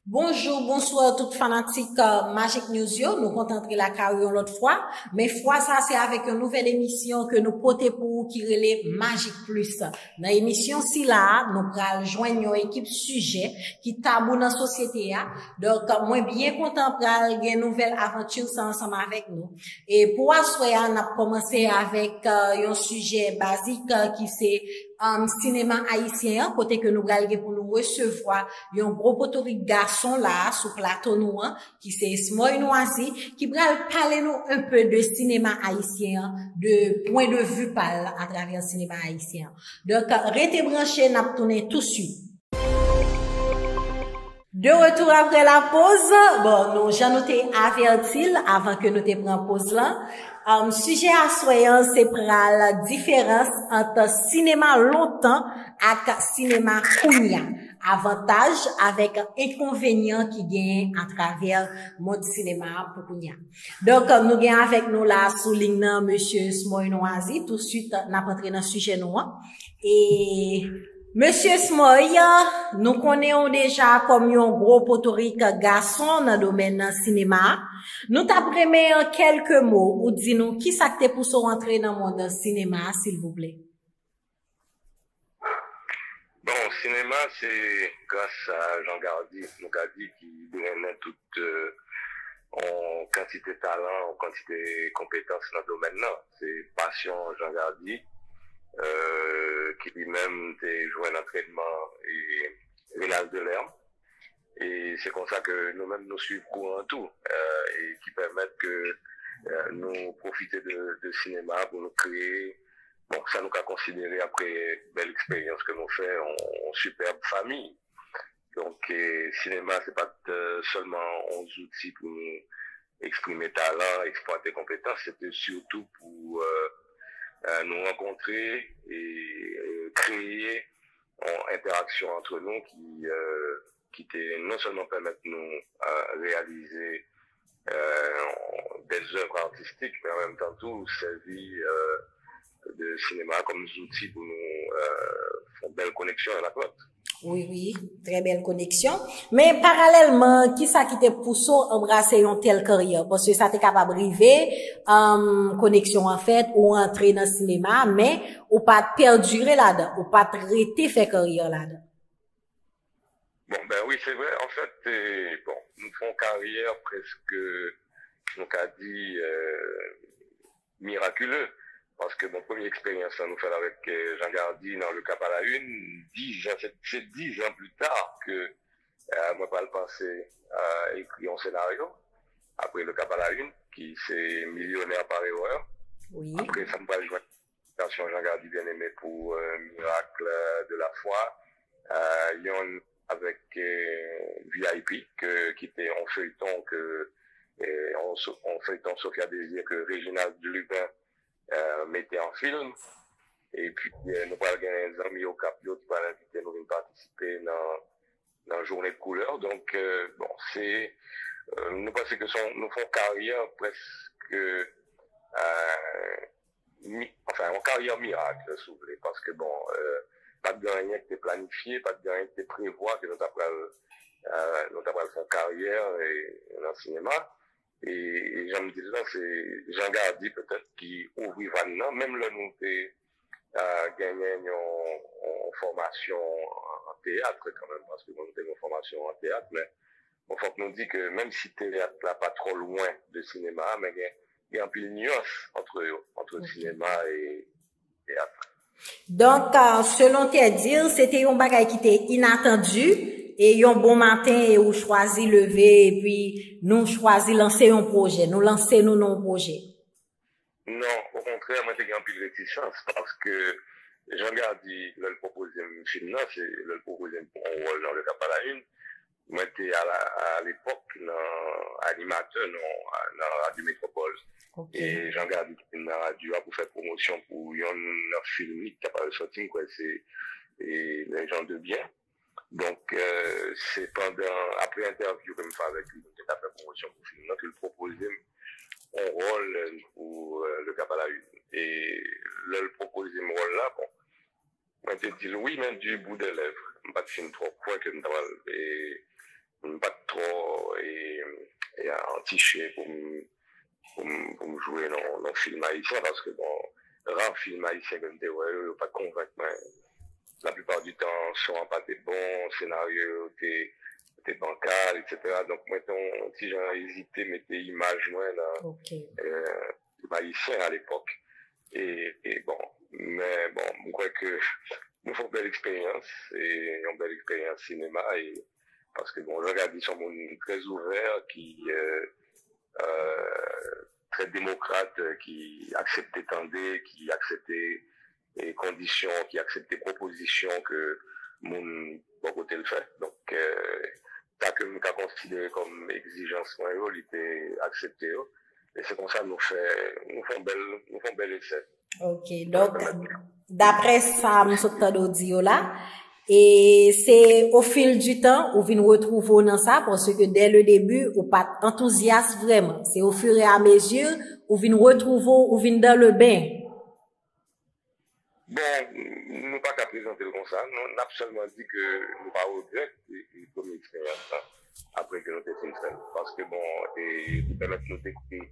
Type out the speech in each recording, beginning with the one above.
Bonjour, bonsoir toutes fanatiques Magic News yo. Nous contenter la carrière l'autre fois, mais fois ça c'est avec une nouvelle émission que nous portons pour vous qui relève Magic Plus. Dans l'émission si là, nous pral joindre une équipe sujet qui tabou dans la société a. Donc moi bien content pral une nouvelle aventure ça ensemble avec nous. Et pour asseoir, on a commencé avec un sujet basique qui c'est cinéma haïtien, côté que nous allons pour nous recevoir un gros poteau garçon là, sous plateau nous, qui c'est Smoy Noisy, qui va parler nous un peu de cinéma haïtien, de point de vue par à travers le cinéma haïtien. Donc, restez branchés, n'a tourné tout de suite. De retour après la pause, bon, nous, j'en noté averti avant que nous te prenions pause là. Sujet à soyant, c'est pour la différence entre cinéma longtemps et cinéma kounya. Avantage avec inconvénient qui gagne à travers le monde cinéma pour kounya. Donc, nous gagnons avec nous là, soulignant monsieur Smoy Noisy. Tout de suite, nous rentré dans le sujet nous. Et, Monsieur Smoy, nous connaissons déjà comme un gros potorique garçon dans le domaine du cinéma. Nous t'apprenons en quelques mots ou dis-nous qui ça que pour rentrer dans le monde du cinéma, s'il vous plaît. Bon, cinéma, c'est grâce à Jean Gardy, qui donnait toute en quantité de talent, en quantité de compétences dans le domaine-là. C'est passion Jean Gardy. Qui lui-même a joué un entraînement et Rénal de l'Herbe. Et c'est comme ça que nous-mêmes nous suivons courant tout et qui permettent que nous profiter de cinéma pour nous créer. Bon, ça nous a considéré après belle expérience que nous faisons en superbe famille. Donc, cinéma, c'est pas seulement 11 outils pour nous exprimer talent, exploiter compétences, c'était surtout pour nous rencontrer et créer en interaction entre nous qui non seulement permettent nous réaliser des œuvres artistiques, mais en même temps tout servir de cinéma comme outils pour nous faire une belle connexion à la côte. Oui, oui, très belle connexion. Mais parallèlement, qui ça qui te pousse à embrasser une telle carrière? Parce que ça t'est capable de arriver, connexion en fait, ou entrer dans le cinéma, mais ou pas perdurer là-dedans, ou pas traiter faire carrière là-dedans. Bon, ben oui, c'est vrai. En fait, bon, nous faisons carrière presque, nous a dit, miraculeux. Parce que mon première expérience, ça nous fait avec Jean Gardy dans le Cap à la Une, c'est 10 ans plus tard que moi, par le passé, écrit un scénario, après le Cap à la Une, qui c'est Millionnaire par erreur. Oui. Après, ça me va jouer Jean Gardy bien aimé pour Miracle de la foi. Yon avec VIP, qui était en feuilleton, en feuilleton Sophia Désir, que Réginald Lubin mettait en film. Et puis, nous avons gagné des amis au Capio qui vont inviter nous à participer dans la journée de couleur. Donc, bon, c'est, nous pensons que nous faisons carrière presque, enfin, en carrière miracle, si vous voulez, parce que bon, pas de rien qui est planifié, pas de rien qui est prévoit que nous avons fait carrière dans le cinéma. Et j'aime dire là, c'est Jean Gardy peut-être qui ouvre maintenant, même là nous gagné une formation en théâtre quand même, parce que nous avons une formation en théâtre, mais il faut que nous dit que même si théâtre là pas trop loin de cinéma, mais il y a un peu de nuance entre cinéma et théâtre. Donc, selon tes dires, c'était un bagage qui était inattendu. Et un bon matin, et ou choisi lever, et puis, nous choisi lancer un projet. Nous lancer nous un projet. Non, au contraire, moi, j'ai un peu de réticence, parce que Jean Gardy, le proposé un film là, c'est le proposé un rôle dans le Cap à la Une. Moi, j'étais à l'époque, animateur, dans Radio Métropole. Okay. Et Jean Gardy, qui est dans la radio, pour faire promotion pour un film qui a pas sorti, quoi, c'est Les gens de bien. Donc, c'est après interview que je fais avec lui, qui a fait promotion pour le film, donc il proposait un rôle pour le Cap à la Une. Et là, il proposait un rôle là, bon, moi, je dis oui, même du bout des lèvres. Je ne sais pas trop quoi que nous avons. pas trop et entiché pour me jouer dans le film haïtien parce que bon, rare film haïtien comme t'es ouais, pas convaincre, mais la plupart du temps, soit pas des bons scénarios, t'es bancal, etc. Donc, maintenant, si j'ai hésité, mettre images, moi, là, haïtien à l'époque. Et bon, mais bon, je crois que nous faisons une belle expérience, et une belle expérience cinéma, et parce que bon, je regarde, ils sont très ouverts, qui, très démocrate, qui accepte tendez, qui accepte les conditions, qui accepte les propositions que mon bon côté le fait. Donc, t'as que nous considéré comme exigence, il était accepté. Et c'est comme ça nous font bel essai. Ok, donc, d'après ça, nous sommes d'audio là, et c'est au fil du temps, où vous retrouver dans ça, parce que dès le début, ou pas enthousiaste vraiment. C'est au fur et à mesure, où vous retrouver, où vous dans le bain. Bon, nous pas qu'à présenter comme ça. Nous avons seulement dit que nous pas regret comme expérience après que nous avons fait. Parce que bon, et permettre nous découvrir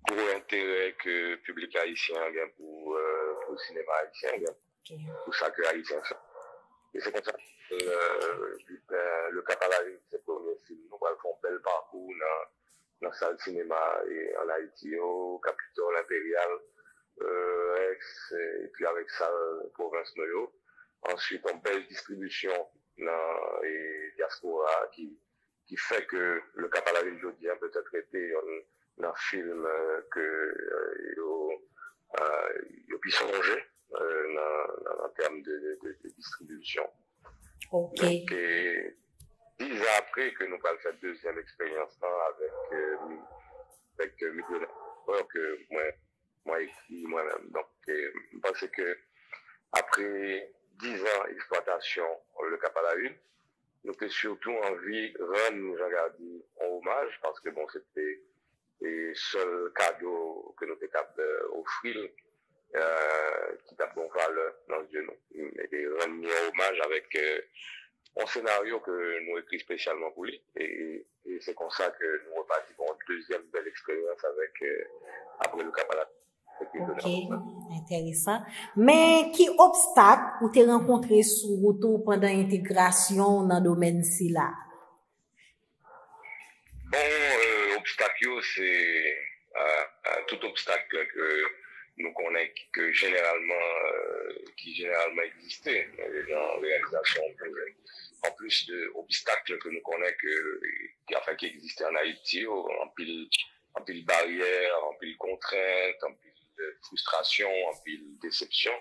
gros intérêt que le public haïtien a pour le cinéma haïtien, pour ça que haïtien. Et c'est comme ça que le Capalari, c'est le premier film. Nous avons un bel parcours dans la salle de cinéma et en Haïti, au Capitole Impérial. Et puis avec ça, province Noyo. Ensuite, une belle distribution dans les diaspora qui fait que le Capalari aujourd'hui peut être traité dans un film que il puisse songer en termes de distribution. Ok. Donc, 10 ans après que nous avons fait deuxième expérience avec Millionnaire, que moi écrit moi-même. Donc, je pense que après 10 ans d'exploitation, le Cap à la Une, nous avons surtout envie de rendre Jean-Gardy en hommage parce que bon, c'était le seul cadeau que nous étions capables d'offrir qui t'a bon valeur dans le genou. Et rendre en hommage avec un scénario que nous écrit spécialement pour lui. Et c'est comme ça que nous repartons pour une deuxième belle expérience après le Cap à la Ok, intéressant. Mais qui obstacle ou t'es rencontré sur route pendant l'intégration dans le domaine ci là? Bon, obstacle, c'est tout obstacle que nous connaissons que qui généralement existait en réalisation. En plus de obstacles que nous connaissons qui existaient en Haïti, en pile barrière, en pile contrainte, en pile frustration, en pile déception,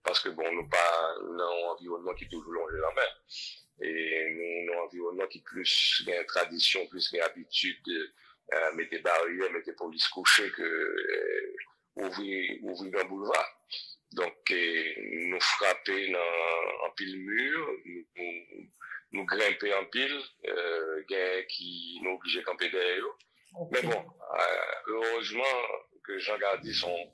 parce que bon, nous pas dans un environnement qui est toujours long la main. Et nous, un environnement qui plus une tradition, plus une habitude de mettre des barrières, mettre des polices couchées que ouvrir un boulevard. Donc, nous frapper dans un pile mur, nous grimper en pile, qui nous oblige à camper derrière. Okay. Mais bon, heureusement que Jean-Gardy sont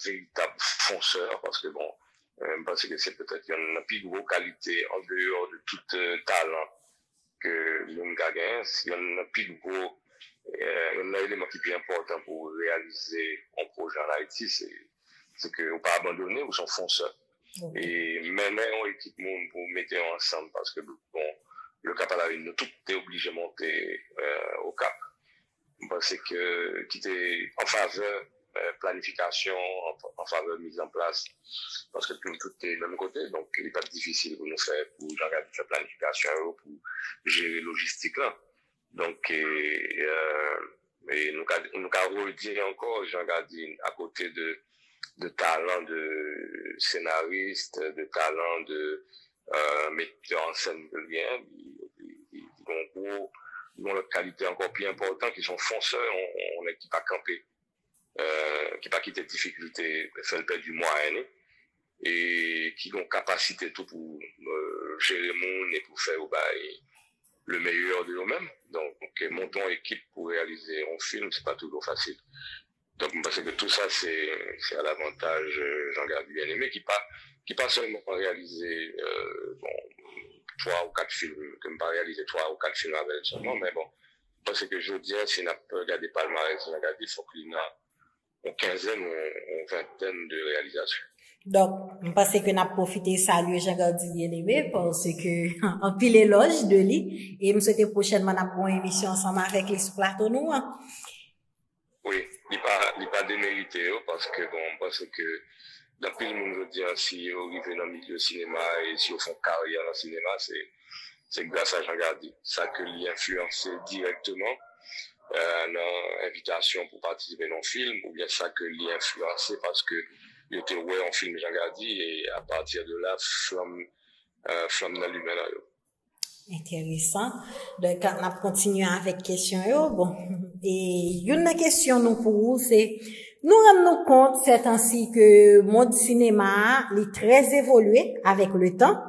véritables fonceurs, parce que bon, je pense que c'est peut-être une plus grosse qualité en dehors de tout talent que l'on gagne. Il y a un plus gros, un élément qui est plus important pour réaliser un projet en Haïti, c'est qu'on ne peut pas abandonner ou sont fonceurs. Okay. Et mener une équipe pour mettre ensemble, parce que bon, le Cap à la Une, tout est obligé de monter au Cap. Je pense que qui était en faveur planification, en faveur mise en place, parce que tout est de même côté, donc il n'est pas difficile pour nous faire, pour faire planification, pour gérer logistique là. Donc, et nous avons redit encore, Jean-Gardy, à côté de talent de scénariste, de talent de metteur en scène de lien, dont la qualité encore plus importante, qui sont fonceurs, on est qui pas campé, qui pas quitté difficulté, faire le perdre du mois à année, et qui ont capacité tout pour gérer le monde et pour faire le meilleur de eux-mêmes. Donc, montons équipe pour réaliser un film, c'est pas toujours facile. Donc, parce que tout ça, c'est à l'avantage Jean-Gardy bien-aimé, qui pas seulement réaliser, 3 ou 4 films, que je pas réalisé 3 ou 4 films avec elle seulement, mais bon, parce que je dis, si on a regardé palmarès, on a regardé, il faut qu'il y ait une quinzaine ou une vingtaine de réalisations. Donc, je pense que nous avons profité de saluer Jean-Gardi bien-aimé parce que, en pile éloge de lui, et je souhaite prochainement avoir une émission ensemble avec les sous plateau nous. Oui, il n'est pas démérité, parce que bon, parce que, depuis le monde, je dis, si on arrive dans le milieu cinéma et si on fait carrière dans le cinéma, c'est grâce à Jean-Gardi. Ça que l'influence directement, dans l'invitation pour participer dans le film, ou bien ça que l'influencé parce que il était ouais en film Jean-Gardi et à partir de là, flamme dans l'humain. Intéressant. Donc, on a continué avec question. Bon, et une question nous pour vous, c'est, nous rendons compte ces temps-ci que le monde cinéma est très évolué avec le temps.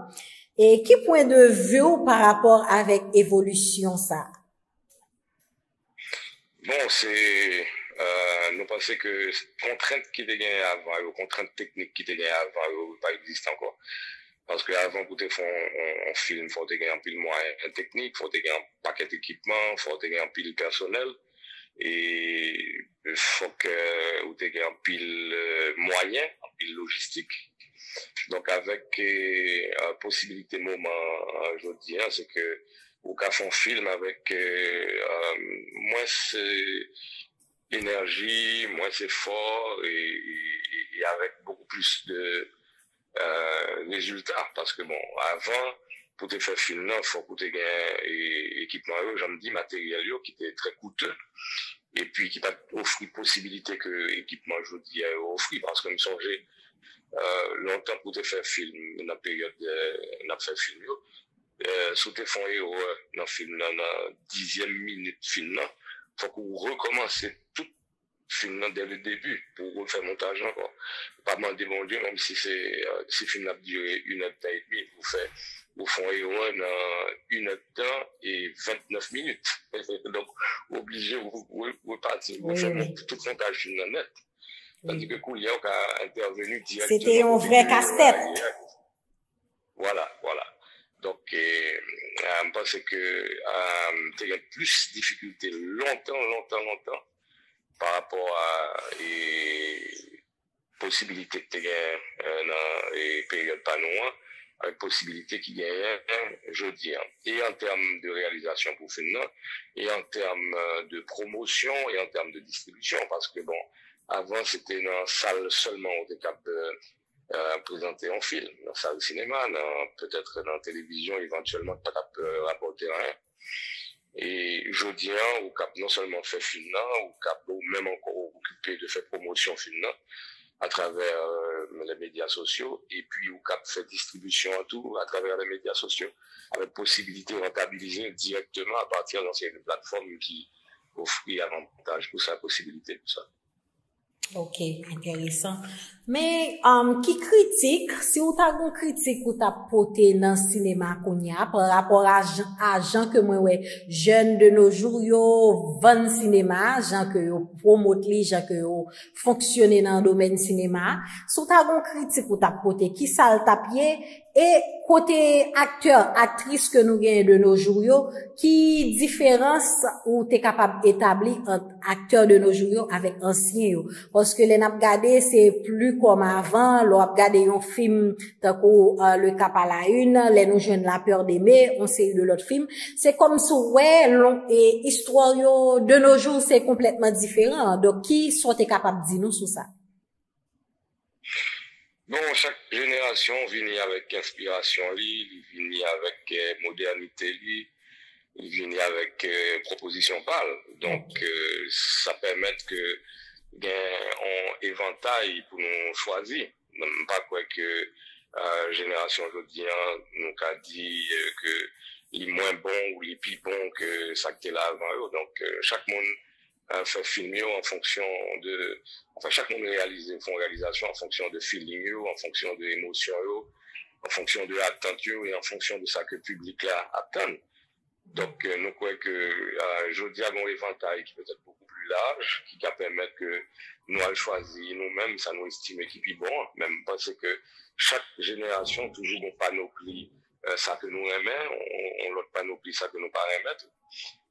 Et quel point de vue par rapport avec évolution ça? Bon, c'est, nous pensons que contraintes qui étaient gagnées avant, les contraintes techniques qui étaient gagnées avant, pas existent encore. Parce que avant, pour te faire un film, il faut te gagner un pile moyen technique, il faut te gagner un paquet d'équipement, il faut te gagner un pile personnel. Et il faut que vous te gagner un pile moyen, un pile logistique. Donc, avec possibilité moment, je dis, c'est que vous avez un film avec moins d'énergie, moins d'effort et avec beaucoup plus de résultats. Parce que bon, avant, pour te faire film, il faut que tu aies équipement, j'en dis matériel qui était très coûteux. Et puis qui t'a offert possibilité que l'équipement, je dis, offert. Parce que me songeais, longtemps pour te faire film, dans la période, on a fait film, sous tes fonds dans le film, dans la 10e minute film, faut qu'on recommence tout film dès le début pour refaire montage encore. Pas demander mon Dieu, même si si film a duré 1h30, vous font héros dans 1h et 29 minutes. Donc, obligé, vous partir, vous faire tout montage film net. Tandis que Koulia a intervenu directement. C'était un vrai casse-tête. Voilà. Donc, je pense que tu as plus de difficultés longtemps par rapport à possibilités que tu as dans les périodes pas loin, avec possibilités qui gagnent, je dis, et en termes de réalisation pour film, et en termes de promotion, et en termes de distribution, parce que bon, avant, c'était dans la salle seulement, on était capable de présenter un film, dans la salle de cinéma, peut-être dans la télévision, éventuellement, pas capable de rapporter rien. Et je dis, ou cap non seulement fait film, ou cap ou même encore occupé de faire promotion film, à travers les médias sociaux, et puis ou cap fait distribution en tout à travers les médias sociaux, avec possibilité de rentabiliser directement à partir d'anciennes plateformes qui offrent avantage pour ça, possibilité pour ça. Ok, intéressant. Mais, qui critique, si vous avez une critique ou t'as porté dans le cinéma qu'on y a, par rapport à gens que moi, jeunes de nos jours, yo, vendent cinéma, gens que yo promotent les, gens que yo fonctionnent dans le domaine cinéma, si vous avez une critique ou t'as porté, qui ça le tapier, et côté acteur, actrice que nous gagnons de nos jours, yo, qui différence ou t'es capable d'établir entre acteurs de nos jours avec anciens, yo. Parce que les n'a regardé, c'est plus comme avant, l'on a regardé un film, tant que le cap à la une, les nous jeunes la peur d'aimer, on sait de l'autre film. C'est comme si, et histoire, yo, de nos jours, c'est complètement différent. Donc, qui sont capable de dire nous sur ça? Bon, chaque génération vient avec inspiration, vient avec modernité, vient avec proposition pâle. Donc, ça permet que on éventail pour nous choisir. Même pas quoi que génération aujourd'hui nous a dit que les moins bons ou les plus bons que ça qui était là avant eux. Donc, chaque monde fait filmer en fonction de, enfin, chaque monde réalise, font réalisation en fonction de feeling, en fonction de émotion, en fonction de attente et en fonction de ça que le public là attend. Donc, nous croyons que, je dis à mon éventail qui peut être beaucoup plus large, qui va permettre que nous allons choisir nous-mêmes, ça nous estime qui est bon, même parce que chaque génération toujours une panoplie ça que nous aimons, on l'autre panoplie ça que nous pas remettre.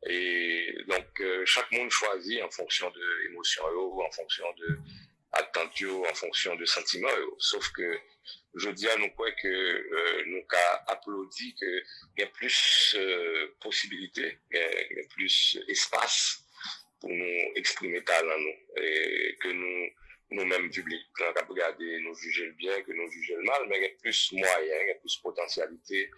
Et donc, chaque monde choisit en fonction de l'émotion, en fonction de attente, en fonction de sentiments. Sauf que, je dis à nous quoi que nous applaudi que il y a plus possibilités, il y a plus espace pour nous exprimer talent nous et que nous-mêmes publics, quand on regarde nous juger le bien, que nous juger le mal, mais il y a plus moyens, il y a plus potentialité,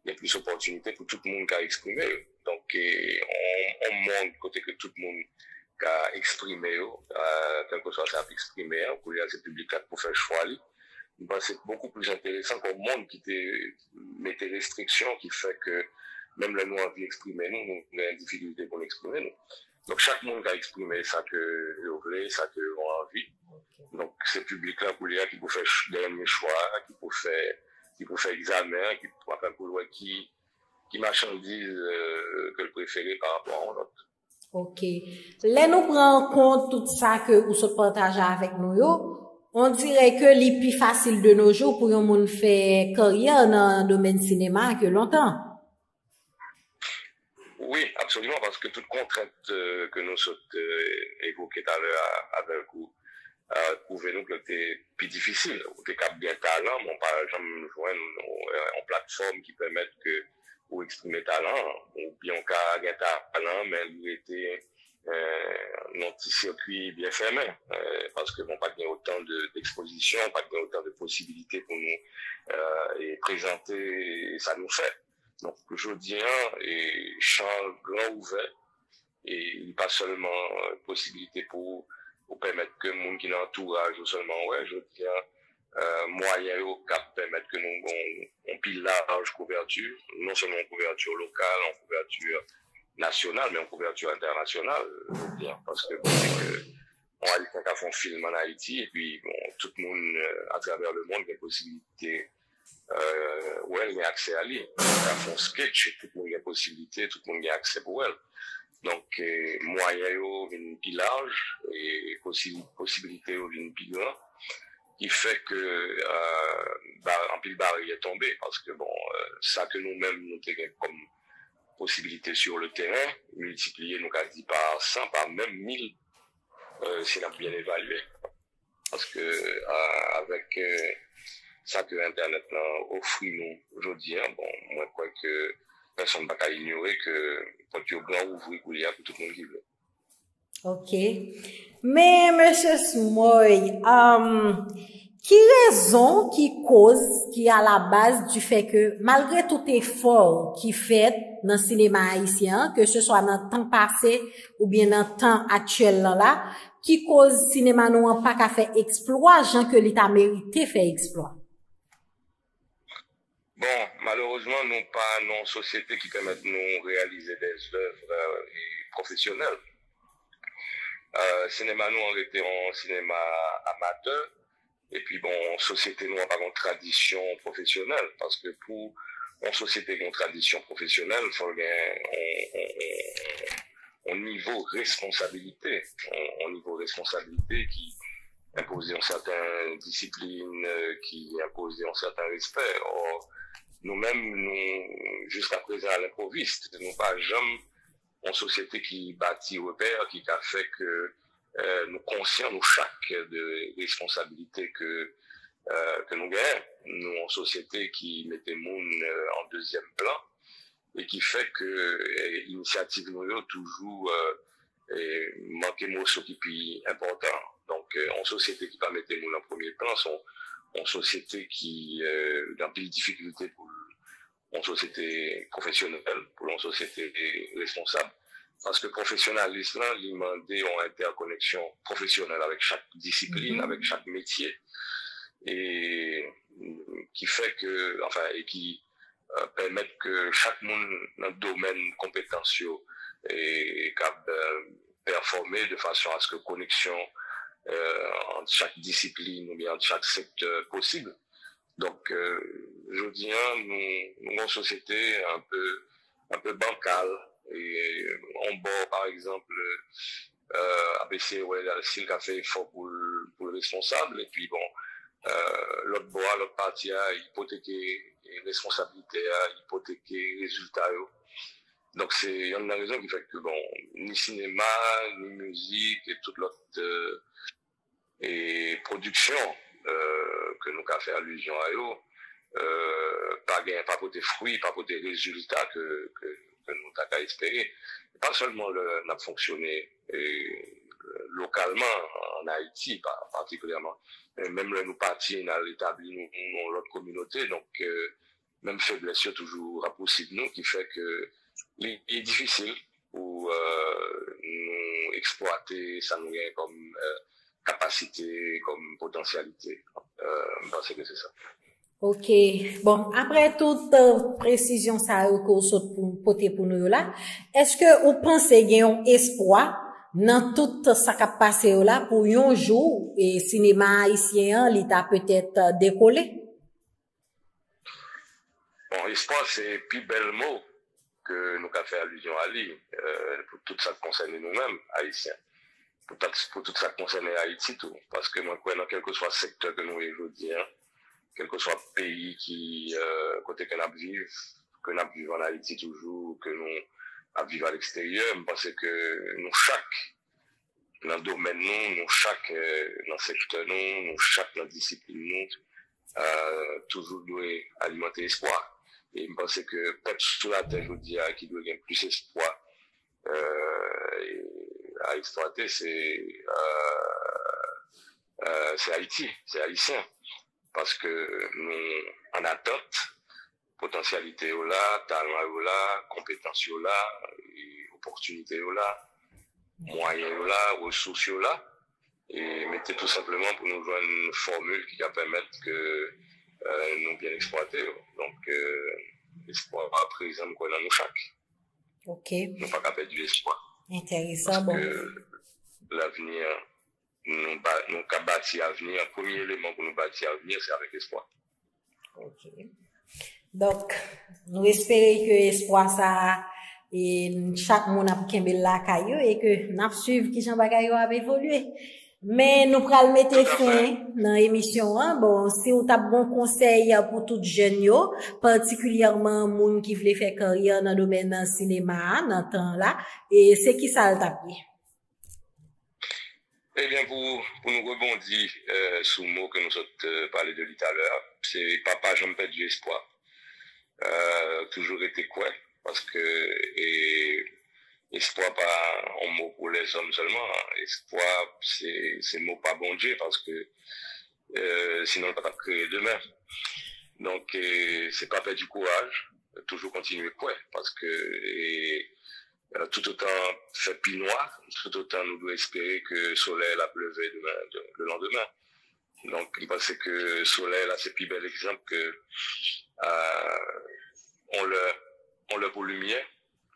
il y a plus opportunité pour tout le monde qui a exprimé. Donc, on montre côté que tout le monde qui a exprimé, quel que soit ça a exprimé, pour y aller public pour faire choix. Je pense que c'est beaucoup plus intéressant qu'au monde qui met des restrictions qui fait que même là nous envie d'exprimer, nous avons des difficultés pour l'exprimer. Nous. Donc, chaque monde a exprimé ça que vous voulez, ça que vous avez envie. Donc, c'est public-là pour les qui peut faire dernier choix, qui peut faire examen, qui peut faire pour qui marchandise que le préféré par rapport à l'autre. Ok. Là, nous prenons en compte tout ça que vous se partagez avec nous, on dirait que les plus facile de nos jours pour un monde faire carrière dans le domaine cinéma que longtemps. Oui, absolument, parce que toute contrainte que nous sommes évoquées tout à l'heure avec vous, prouvez-nous que c'est plus difficile. Vous avez bien talent, mais par exemple, nous joignons en plateforme qui permettent que vous exprimer talent, ou bien on a bien talent, mais il était un petit circuit bien fermé, parce que bon, pas bien autant d'exposition, pas bien autant de possibilités pour nous et présenter, et ça nous fait. Donc, je dis, et champ grand ouvert, et pas seulement possibilité pour permettre que le monde qui l'entourage ou seulement, ouais, je dis, moyen au cap permettre que nous, on pile large couverture, non seulement en couverture locale, en couverture nationale, mais en couverture internationale, je veux dire, parce que, bon, on a dit qu'on fait un film en Haïti, et puis, bon, tout le monde, à travers le monde, a des possibilités ouais, il y a accès à lui. Elle fait un sketch, tout le monde a possibilité, tout le monde a accès pour elle. Donc, moyen, une plus large et possibilité une plus grande, qui fait que, en pile barrière est tombé, parce que bon, ça que nous-mêmes, nous avons comme possibilité sur le terrain, multiplier, nous avons dit par 100, par même 1000, c'est là bien évalué. Parce que, avec, ça que Internet offre nous aujourd'hui, bon, moi, je crois que personne ne va pas ignorer que quand tu es grand ouvrier, il y a tout le monde qui veut. Ok. Mais, monsieur Soumoy, qui raison, qui cause, qui est à la base du fait que, malgré tout effort qui fait dans le cinéma haïtien, que ce soit dans le temps passé ou bien dans le temps actuel là, qui cause cinéma nous pas qu'à faire exploit, gens que l'État mérité faire exploit? Bon, malheureusement, nous pas une société qui permet de nous réaliser des œuvres professionnelles. Cinéma, nous, on était en cinéma amateur. Et puis, bon, en société, nous, on n'a pas une tradition professionnelle. Parce que pour une société qui a une tradition professionnelle, il faut un niveau responsabilité. Un niveau responsabilité qui impose une certaine discipline, qui impose un certain respect. Or, nous-mêmes, nous, jusqu'à présent, à l'improviste, nous pas jamais en société qui bâtit repère, qui a fait que nous conscients, nous chaque de responsabilité que nous gagnons. Nous en société qui mettait monde en deuxième plan et qui fait que l'initiative nous toujours manquer mot ce qui est important. Donc en société qui pas mettre monde en premier plan, sont en société qui dans des difficultés pour en société professionnelle, pour une société responsable. Parce que professionnalisme, il demande en interconnexion professionnelle avec chaque discipline, avec chaque métier, et qui fait que, enfin, et qui permet que chaque monde dans le domaine compétentiel est capable de performer de façon à ce que connexion entre chaque discipline ou bien entre chaque secteur possible. Donc, je dis, nous, une société un peu bancale, et on bord, par exemple, ABC, ouais, s'il a fait effort pour le responsable, et puis bon, l'autre bois, l'autre partie a hypothéqué responsabilité à hypothéquer résultats. Donc il y a une raison qui fait que bon, ni cinéma, ni musique et toute l'autre et production que nous avons fait allusion à eux, pas pour des fruits, pas pour des résultats que nous avons espéré. Pas seulement n'a fonctionné localement en Haïti, particulièrement. Même là, nous partis, nous établi nous l'autre communauté, donc même faiblesse toujours possible nous, qui fait que il est difficile pour nous exploiter ça nous gagne comme capacité, comme potentialité. Je pense que c'est ça. Ok, bon, après toute précision ça qu'on saute pour nous là, est-ce que vous pensez qu'il y a un espoir dans tout ça qui a passé là pour un jour et cinéma haïtien l'État peut-être décollé? Bon, espoir c'est le plus bel mot que nous avons fait allusion à lui pour tout ça qui concerne nous-mêmes haïtiens. Pour tout ça qui concerne Haïti tout, parce que moi dans quel que soit le secteur que nous aujourd'hui, quel que soit le pays qui côté que nous vivons en Haïti toujours, que nous vivons à l'extérieur, je pense que nous chaque dans le domaine nous chaque dans le secteur nous chaque dans la discipline toujours doit alimenter l'espoir. Et je pense que peut-être sur la terre aujourd'hui qui doit gagner plus espoir à exploiter, c'est Haïti, c'est haïtien. Parce que nous, en attente, potentialité là, talent là, compétence là, opportunité là, moyens là, ressources là, et mettez tout simplement pour nous joindre une formule qui va permettre que nous bien exploiter. Donc, l'espoir présent dans nous chaque. Ok. Nous pas perdre du espoir. Intéressant, parce bon. Que l'avenir, nous bâtir l'avenir, le premier élément pour nous bâtir l'avenir, c'est avec l'espoir. Ok. Donc, nous espérons que l'espoir ça, et chaque monde a pu la caillou et que nous suivons qui Jean Bagayo a évolué. Mais nous pral mettre fin dans l'émission, bon, si vous avez bon conseil pour tout jeune yo, particulièrement moun qui veulent faire carrière dans le domaine cinéma, dans temps là, et c'est qui ça le tapis? Eh bien, pour nous rebondir sur le mot que nous avons parlé de lui tout à l'heure, c'est papa, j'en perds du espoir. Toujours été quoi, parce que, espoir pas un mot pour les hommes seulement, espoir, c'est mot pas bon Dieu, parce que, sinon, on ne peut pas créer demain. Donc, c'est pas perdre du courage, toujours continuer quoi, parce que, tout autant fait plus noir, tout autant nous devons espérer que le soleil a pleuvé le lendemain. Donc, je pense que le soleil, là, c'est le plus bel exemple que, on le pour lumière,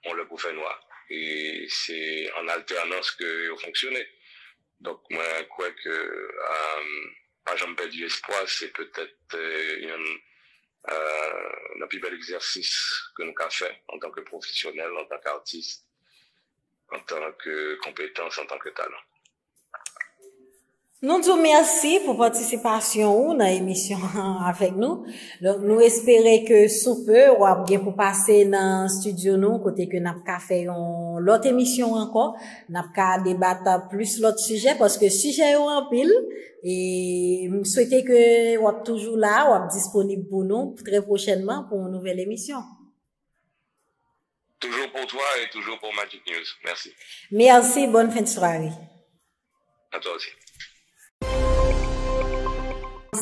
on le pour faire noir. Et c'est en alternance que vous fonctionnez. Donc, moi, je crois que, pas jamais perdu espoir, c'est peut-être, un plus bel exercice que nous avons fait en tant que professionnel, en tant qu'artiste, en tant que compétence, en tant que talent. Nous disons merci pour participation dans l'émission avec nous. Donc, nous espérons que sous peu, ou bien pour passer dans le studio nous, côté que nous avons fait l'autre émission encore, nous avons débattre plus l'autre sujet, parce que sujet est en pile, et nous souhaitons que vous êtes toujours là, vous êtes disponible pour nous très prochainement pour une nouvelle émission. Toujours pour toi et toujours pour Magic News. Merci. Merci, bonne fin de soirée. À toi aussi.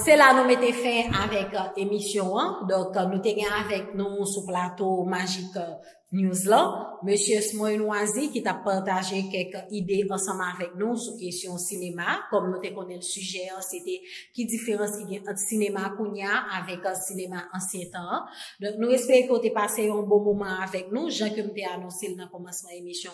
C'est là nous mettons fin avec l'émission. Donc, nous sommes avec nous sur le plateau Magic News là. Monsieur Smoy Noisy qui t'a partagé quelques idées ensemble avec nous sur question cinéma. Comme nous te connaissons le sujet, c'était qui différence il y a entre cinéma kounya avec cinéma ancien temps. Donc, nous espérons que tu as passé un bon moment avec nous. Jean que m'te annoncé dans le commencement de l'émission.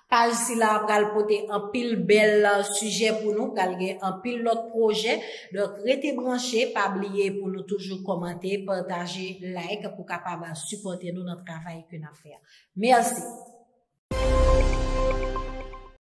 Page si là, pral poter un pile bel sujet pour nous, un pile l'autre projet. Donc, restez branchés, pas oublier pour nous toujours commenter, partager, like pour capable supporter nous notre travail que nous faisons. Merci.